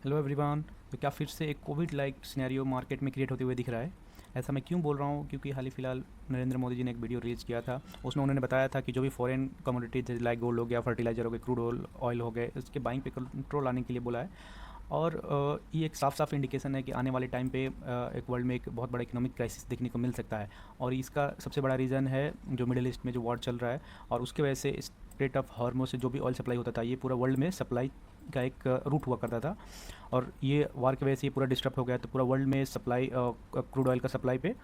Hello everyone. तो क्या फिर से एक कोविड लाइक सिनेरियो मार्केट में क्रिएट होते हुए दिख रहा है? ऐसा मैं क्यों बोल रहा हूँ? क्योंकि हाल ही फिलहाल नरेंद्र मोदी जी ने एक वीडियो रिलीज़ किया था। उसमें उन्होंने बताया था कि जो भी फॉरेन कमोडिटीज लाइक गोल्ड हो गया, फर्टिलाइजर हो गया, क्रूड ऑयल हो गए, इसके बाइंग पे कंट्रोल लाने के लिए बोला है। और ये एक साफ साफ इंडिकेशन है कि आने वाले टाइम पे एक वर्ल्ड में एक बहुत बड़ा इकोनॉमिक क्राइसिस देखने को मिल सकता है। और इसका सबसे बड़ा रीज़न है जो मिडिल ईस्ट में जो वॉर चल रहा है, और उसके वजह से स्ट्रेट ऑफ हॉर्मोज से जो भी ऑयल सप्लाई होता था, ये पूरा वर्ल्ड में सप्लाई का एक रूट हुआ करता था। और ये वार की वजह से ये पूरा डिस्टर्ब हो गया, तो पूरा वर्ल्ड में सप्लाई क्रूड ऑयल का सप्लाई पे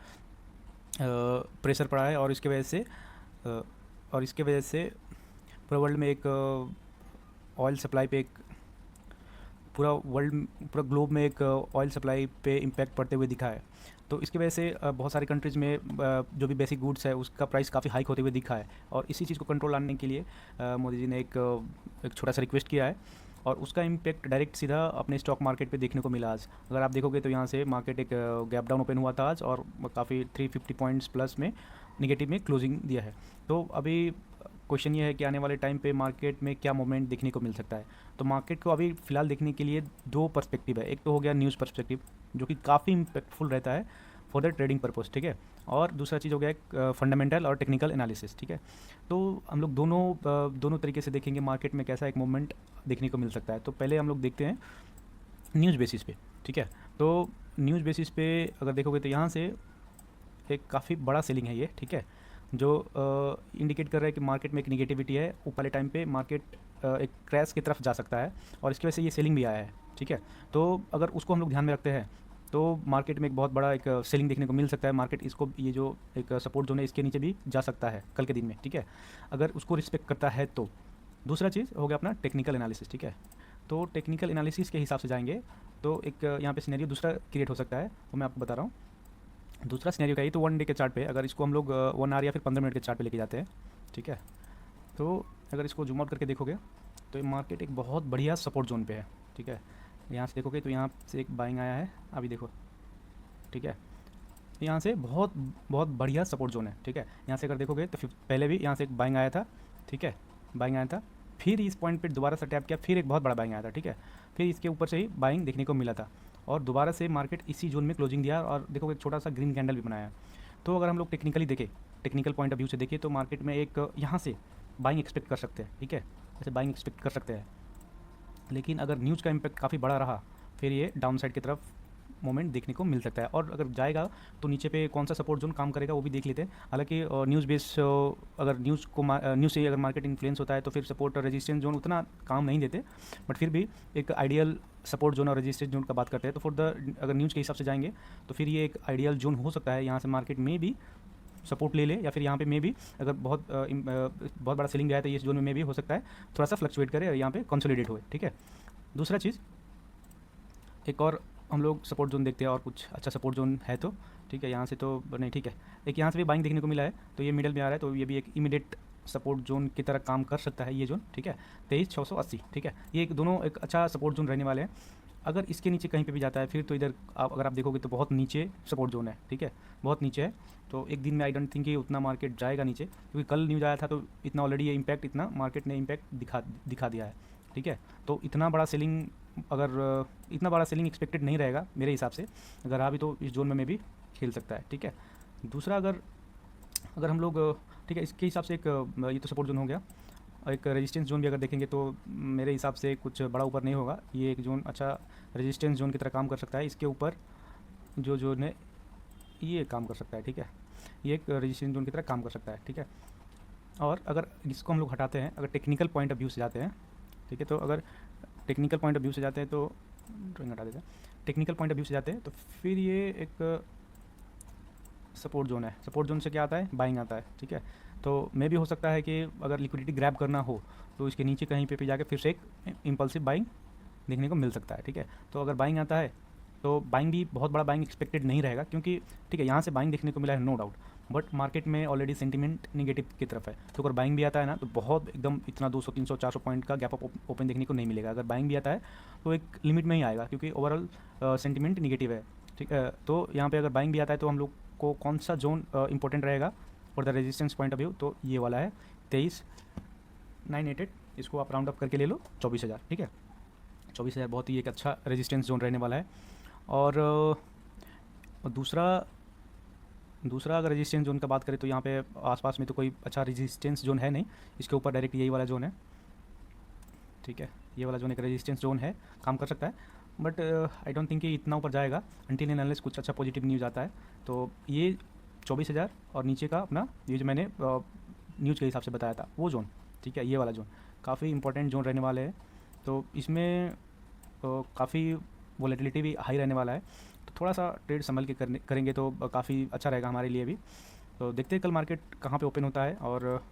प्रेशर पड़ा है। अ, और इसके वजह से पूरा वर्ल्ड में एक ऑयल सप्लाई पे एक पूरा वर्ल्ड पूरा ग्लोब में एक ऑयल सप्लाई पे इम्पैक्ट पड़ते हुए दिखा है। तो इसकी वजह से बहुत सारी कंट्रीज़ में जो भी बेसिक गुड्स है उसका प्राइस काफ़ी हाइक होते हुए दिखा है। और इसी चीज़ को कंट्रोल लाने के लिए मोदी जी ने एक छोटा सा रिक्वेस्ट किया है, और उसका इम्पैक्ट डायरेक्ट सीधा अपने स्टॉक मार्केट पे देखने को मिला आज। अगर आप देखोगे तो यहाँ से मार्केट एक गैप डाउन ओपन हुआ था आज, और काफ़ी 350 पॉइंट्स प्लस में निगेटिव में क्लोजिंग दिया है। तो अभी क्वेश्चन ये है कि आने वाले टाइम पे मार्केट में क्या मोमेंट देखने को मिल सकता है। तो मार्केट को अभी फ़िलहाल देखने के लिए दो पर्सपेक्टिव है। एक तो हो गया न्यूज़ पर्सपेक्टिव, जो कि काफ़ी इम्पैक्टफुल रहता है फॉर द ट्रेडिंग पर्पस, ठीक है। और दूसरा चीज़ हो गया एक फंडामेंटल और टेक्निकल एनालिसिस, ठीक है। तो हम लोग दोनों तरीके से देखेंगे मार्केट में कैसा एक मूवमेंट देखने को मिल सकता है। तो पहले हम लोग देखते हैं न्यूज़ बेसिस पे, ठीक है। तो न्यूज़ बेसिस पे अगर देखोगे तो यहाँ से एक काफ़ी बड़ा सेलिंग है ये, ठीक है, जो इंडिकेट कर रहा है कि मार्केट में एक निगेटिविटी है। ऊपर वाले टाइम पे मार्केट एक क्रैश की तरफ जा सकता है, और इसकी वजह से ये सेलिंग भी आया है, ठीक है। तो अगर उसको हम लोग ध्यान में रखते हैं तो मार्केट में एक बहुत बड़ा एक सेलिंग देखने को मिल सकता है। मार्केट इसको, ये जो एक सपोर्ट जोन है, इसके नीचे भी जा सकता है कल के दिन में, ठीक है, अगर उसको रिस्पेक्ट करता है तो। दूसरा चीज़ हो गया अपना टेक्निकल एनालिसिस, ठीक है। तो टेक्निकल एनालिसिस के हिसाब से जाएंगे तो एक यहाँ पे सिनेरियो दूसरा क्रिएट हो सकता है, वो मैं आपको बता रहा हूँ। दूसरा सिनेरियो का, ये तो 1 डे के चार्ट पे, अगर इसको हम लोग 1 आवर या फिर 15 मिनट के चार्ट पे लेके जाते हैं, ठीक है। तो अगर इसको जूम आउट करके देखोगे तो ये मार्केट एक बहुत बढ़िया सपोर्ट जोन पे है, ठीक है। यहाँ से देखोगे तो यहाँ से एक बाइंग आया है, अभी देखो, ठीक है। यहाँ से बहुत बहुत बढ़िया सपोर्ट जोन है, ठीक है। यहाँ से अगर देखोगे तो फिर पहले भी यहाँ से एक बाइंग आया था, ठीक है, बाइंग आया था। फिर इस पॉइंट पे दोबारा से टैप किया, फिर एक बहुत बड़ा बाइंग आया था, ठीक है। फिर इसके ऊपर से ही बाइंग देखने को मिला था, और दोबारा से मार्केट इसी जोन में क्लोजिंग दिया, और देखोगे एक छोटा सा ग्रीन कैंडल भी बनाया है। तो अगर हम लोग टेक्निकली देखें, टेक्निकल पॉइंट ऑफ व्यू से देखें, तो मार्केट में एक यहाँ से बाइंग एक्सपेक्ट कर सकते हैं, ठीक है, ऐसे बाइंग एक्सपेक्ट कर सकते हैं। लेकिन अगर न्यूज़ का इम्पैक्ट काफ़ी बड़ा रहा, फिर ये डाउन साइड की तरफ मोमेंट देखने को मिल सकता है। और अगर जाएगा तो नीचे पे कौन सा सपोर्ट जोन काम करेगा वो भी देख लेते हैं। हालांकि न्यूज़ बेस, अगर न्यूज़ से अगर मार्केट इन्फ्लुएंस होता है तो फिर सपोर्ट और रेजिस्टेंस जोन उतना काम नहीं देते, बट फिर भी एक आइडियल सपोर्ट जोन और रेजिस्टेंस जोन का बात करते हैं। तो फॉर द अगर न्यूज़ के हिसाब से जाएंगे तो फिर ये एक आइडियल जोन हो सकता है। यहाँ से मार्केट में भी सपोर्ट ले ले, या फिर यहाँ पे मे भी अगर बहुत बड़ा सेलिंग आया तो ये जोन में भी हो सकता है थोड़ा सा फ्लक्चुएट करे और यहाँ पे कंसोलिडेट हुए, ठीक है। दूसरा चीज़, एक और हम लोग सपोर्ट जोन देखते हैं, और कुछ अच्छा सपोर्ट जोन है तो, ठीक है। यहाँ से तो नहीं, ठीक है, एक यहाँ से भी बाइंग देखने को मिला है, तो ये मिडल में आ रहा है, तो ये भी एक इमीडिएट सपोर्ट जोन की तरह काम कर सकता है ये जोन, ठीक है, 23,680, ठीक है। ये एक दोनों एक अच्छा सपोर्ट जोन रहने वाले हैं। अगर इसके नीचे कहीं पे भी जाता है फिर तो इधर अगर आप देखोगे तो बहुत नीचे सपोर्ट जोन है, ठीक है, बहुत नीचे है। तो एक दिन में आई डोंट थिंक कि उतना मार्केट जाएगा नीचे, क्योंकि कल न्यूज़ आया था तो इतना ऑलरेडी ये इम्पैक्ट, इतना मार्केट ने इम्पैक्ट दिखा दिया है, ठीक है। तो इतना बड़ा सेलिंग एक्सपेक्टेड नहीं रहेगा मेरे हिसाब से। अगर रहा भी तो इस जोन में भी खेल सकता है, ठीक है। दूसरा, अगर अगर हम लोग ठीक है, इसके हिसाब से एक ये तो सपोर्ट जोन हो गया। एक रेजिस्टेंस जोन भी अगर देखेंगे तो मेरे हिसाब से कुछ बड़ा ऊपर नहीं होगा। ये एक जोन अच्छा रेजिस्टेंस जोन की तरह काम कर सकता है। इसके ऊपर जो जोन है ये काम कर सकता है, ठीक है, ये एक रेजिस्टेंस जोन की तरह काम कर सकता है, ठीक है। और अगर इसको हम लोग हटाते हैं, अगर टेक्निकल पॉइंट ऑफ व्यू से जाते हैं, ठीक है, तो अगर टेक्निकल पॉइंट ऑफ व्यू से जाते हैं तो ड्राइंग हटा देते हैं, टेक्निकल पॉइंट ऑफ व्यू से जाते हैं तो फिर ये एक सपोर्ट जोन है। सपोर्ट जोन से क्या आता है, बाइंग आता है, ठीक है। तो मे भी हो सकता है कि अगर लिक्विडिटी ग्रैब करना हो तो इसके नीचे कहीं पे जाके फिर से एक इम्पल्सिव बाइंग देखने को मिल सकता है, ठीक है। तो अगर बाइंग आता है तो बाइंग भी बहुत बड़ा बाइंग एक्सपेक्टेड नहीं रहेगा, क्योंकि ठीक है यहाँ से बाइंग देखने को मिला है, नो डाउट, बट मार्केट में ऑलरेडी सेंटीमेंट निगेटिव की तरफ है। तो अगर बाइंग भी आता है ना तो बहुत एकदम इतना 200 300 400 पॉइंट का गैप अप ओपन देखने को नहीं मिलेगा। अगर बाइंग भी आता है तो एक लिमिट में ही आएगा, क्योंकि ओवरऑल सेंटीमेंट निगेटिव है, ठीक है। तो यहाँ पे अगर बाइंग भी आता है तो हम लोग को कौन सा जोन इंपॉर्टेंट रहेगा for the resistance point of view, तो ये वाला है 23,988, इसको आप राउंड अप करके ले लो 24,000, ठीक है। 24,000 बहुत ही एक अच्छा रेजिस्टेंस जोन रहने वाला है। और दूसरा अगर रेजिस्टेंस जोन का बात करें तो यहाँ पे आसपास में तो कोई अच्छा रेजिस्टेंस जोन है नहीं, इसके ऊपर डायरेक्ट यही वाला जोन है, ठीक है। ये वाला जोन एक रेजिस्टेंस जोन है, काम कर सकता है, बट आई डोंट थिंक कि इतना ऊपर जाएगा अनटिल एंड अनलेस कुछ अच्छा पॉजिटिव न्यूज़ आता है। तो ये 24,000 और नीचे का अपना ये जो मैंने न्यूज़ के हिसाब से बताया था वो जोन, ठीक है, ये वाला जोन काफ़ी इंपॉर्टेंट जोन रहने वाले है। तो इसमें काफ़ी वोलेटिलिटी भी हाई रहने वाला है, तो थोड़ा सा ट्रेड संभल के करेंगे तो काफ़ी अच्छा रहेगा हमारे लिए भी। तो देखते हैं कल मार्केट कहाँ पे ओपन होता है और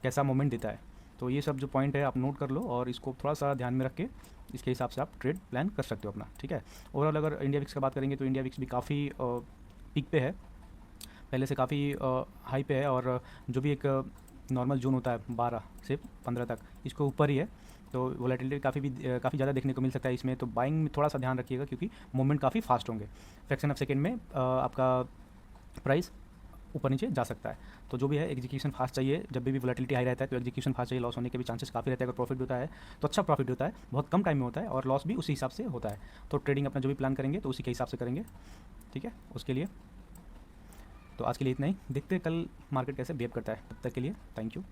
कैसा मोमेंट देता है। तो ये सब जो पॉइंट है आप नोट कर लो और इसको थोड़ा सा ध्यान में रख के इसके हिसाब से आप ट्रेड प्लान कर सकते हो अपना, ठीक है। ओवरऑल अगर इंडिया विक्स का बात करेंगे तो इंडिया विक्स भी काफ़ी पीक पे है, पहले से काफ़ी हाई पे है, और जो भी एक नॉर्मल जोन होता है 12 से 15 तक, इसको ऊपर ही है। तो वोलेटिलिटी काफ़ी ज़्यादा देखने को मिल सकता है इसमें, तो बाइंग में थोड़ा सा ध्यान रखिएगा क्योंकि मूवमेंट काफ़ी फास्ट होंगे, फ्रैक्शन ऑफ सेकेंड में आपका प्राइस ऊपर नीचे जा सकता है। तो जो भी है एग्जीक्यूशन फास्ट चाहिए, जब भी वोलेटिलिटी हाई रहता है तो एग्जीक्यूशन फास्ट चाहिए, लॉस होने के भी चांसेस काफ़ी रहते हैं। अगर प्रॉफिट होता है तो अच्छा प्रॉफिट होता है, बहुत कम टाइम में होता है, और लॉस भी उसी हिसाब से होता है। तो ट्रेडिंग अपना जो भी प्लान करेंगे तो उसी के हिसाब से करेंगे, ठीक है। उसके लिए तो आज के लिए इतना ही, देखते हैं कल मार्केट कैसे बिहेव करता है। तब तक के लिए थैंक यू।